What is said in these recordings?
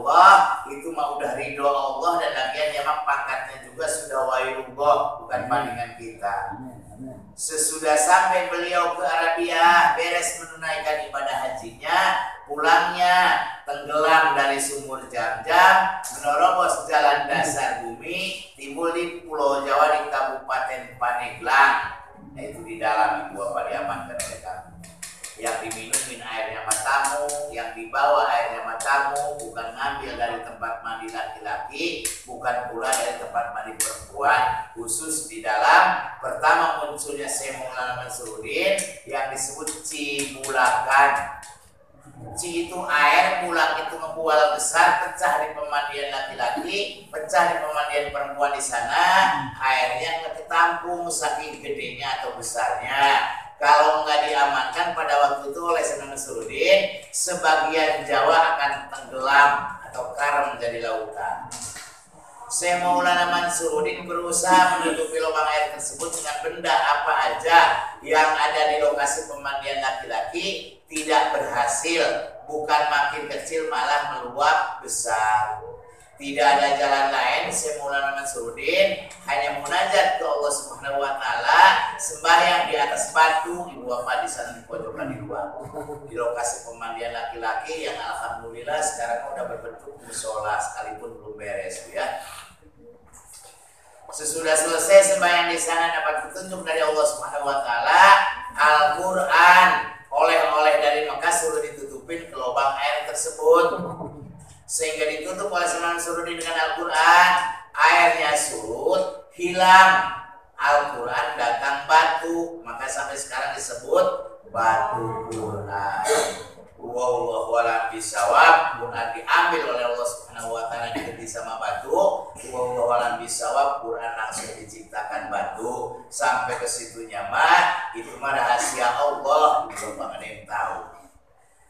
Allah, itu mah udah ridho Allah, dan lagian ya mah pangkatnya juga sudah wailullah, bukan bandingan kita. Sesudah sampai beliau ke Arabia, beres menunaikan ibadah hajinya, pulangnya tenggelam dari sumur Jam-Jam, menerobos jalan dasar bumi, timbul di Pulau Jawa di Kabupaten Pandeglang. Itu di dalam itu apa diamankan mereka. Yang diminumin airnya matamu, yang dibawa airnya matamu, bukan ngambil dari tempat mandi laki-laki, bukan pula dari tempat mandi perempuan. Khusus di dalam pertama munculnya Syekh Maulana Mansuruddin yang disebut Cibulakan. Ci itu air, bulak itu membual besar, pecah di pemandian laki-laki, pecah di pemandian perempuan di sana, airnya nggak ketampung saking gedenya atau besarnya. Kalau nggak diamankan pada waktu itu oleh Syekh Mansuruddin, sebagian Jawa akan tenggelam atau karam menjadi lautan. Syekh Maulana Mansuruddin berusaha menutupi lubang air tersebut dengan benda apa aja yang ada di lokasi pemandian laki-laki, tidak berhasil, bukan makin kecil malah meluap besar. Tidak ada jalan lain, Syekh Maulana Mansuruddin hanya munajat ke Allah Subhanahu wa taala, sembahyang di atas batu, ibu bapak di sana di pojokan di luar. Di lokasi pemandian laki-laki yang alhamdulillah sekarang udah berbentuk musola sekalipun belum beres ya. Sesudah selesai sembahyang di sana dapat petunjuk dari Allah Subhanahu wa taala, Al-Qur'an oleh-oleh dari Mekah suruh ditutupin ke lubang air tersebut. Sehingga ditutup oleh Syekh Mansuruddin dengan Al-Quran, airnya surut, hilang. Al-Quran datang batu, maka sampai sekarang disebut batu Quran. Wallahu a'lam bishawab. Quran diambil oleh Allah Subhanahu wa taala diganti sama batu. Wallahu a'lam bishawab. Quran langsung diciptakan batu. Sampai ke situnya mah itu mah rahasia Allah, belum ada yang tahu.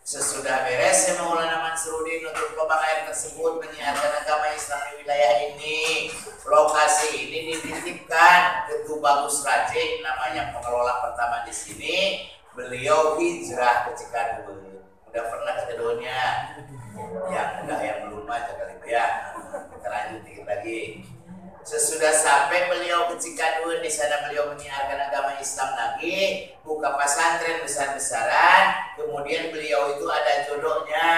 Sesudah beres Syekh Maulana Mansuruddin untuk lubang air tersebut menyiarkan agama Islam di wilayah ini. Lokasi ini dititipkan ke Tubagus Rajik, namanya pengelola pertama di sini. Beliau hijrah ke Cikadut. Udah pernah ke Kedonya? Yang enggak, yang belum aja kali ya. Kita lanjut dikit lagi. Sesudah sampai beliau ke Cikadut, di sana beliau menyiarkan agama Islam lagi, buka pesantren besar-besaran. Kemudian beliau itu ada jodohnya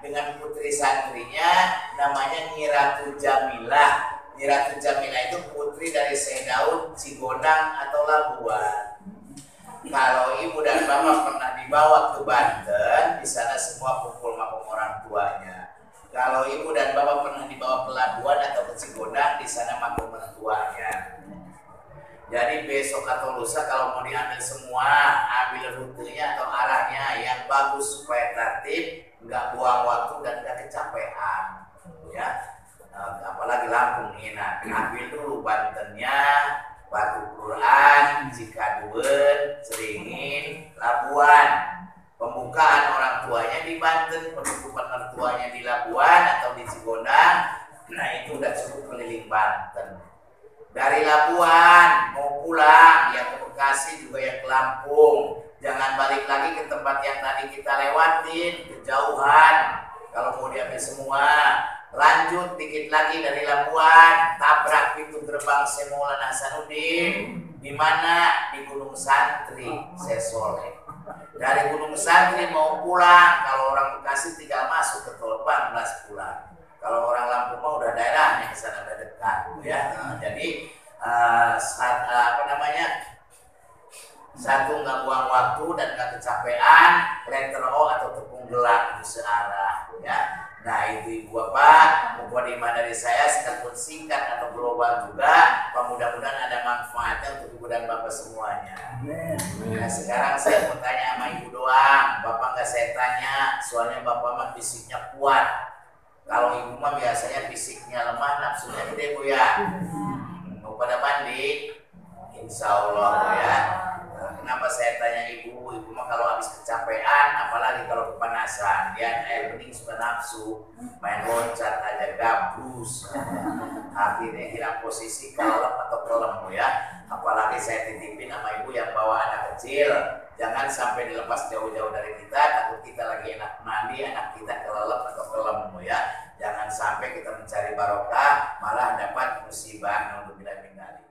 dengan putri santrinya, namanya Nyi Ratu Jamilah. Nyi Ratu Jamilah itu putri dari Syekh Daud Cigonang atau Labuan. Kalau ibu dan bapak pernah dibawa ke Banten, di sana semua kumpul makom orang tuanya. Kalau ibu dan bapak pernah dibawa ke Labuan atau ke Cigonang, di sana makom mertuanya. Jadi besok atau lusa kalau mau diambil semua, ambil rutenya atau arahnya yang bagus supaya tertib, nggak buang waktu dan nggak kecapean, ya. Apalagi Lampung ini, nah, ambil dulu Bantennya, Batu Quran, Cikadut, Seringin, Labuan. Pembukaan orang tuanya di Banten, penutupan mertuanya di Labuan atau di Cigonang, nah itu udah cukup keliling Banten. Dari Labuan mau pulang, yang ke Bekasi juga yang ke Lampung, jangan balik lagi ke tempat yang tadi kita lewatin, kejauhan. Kalau mau diambil semua, lanjut dikit lagi dari Labuan, tabrak pintu gerbang Syekh Maulana Hasanuddin, di mana di Gunung Santri, Syekh Soleh. Dari Gunung Santri mau pulang, kalau orang Bekasi tinggal masuk ke Tol 14 pulang. Kalau orang Lampung mah udah daerahnya ke sana udah dekat, ya. Jadi satu nggak buang waktu dan nggak kecapean, letter O atau tepung gelang itu searah, ya. Nah itu ibu bapak, mukadimah dari saya sekalipun singkat atau global juga, mudah-mudahan ada manfaatnya untuk ibu dan bapak semuanya. Nah sekarang saya mau tanya sama ibu doang, bapak nggak saya tanya, soalnya bapak mah fisiknya kuat. Kalau ibu mah biasanya fisiknya lemah, nafsunya gede bu ya. Mau pada mandi, insya Allah ya. Kenapa saya tanya ibu? Ibu mah kalau habis kecapean, apalagi kalau kepanasan, dia air bening suka nafsu, main loncat aja gabus, akhirnya hilang posisi kelelep atau kelem ya. Apalagi saya titipin sama ibu yang bawa anak kecil, jangan sampai dilepas jauh-jauh dari kita, takut kita lagi enak mandi, anak kita kelelep atau kelem ya. Jangan mencari barokah malah dapat musibah. Naudzubillah min dzalik.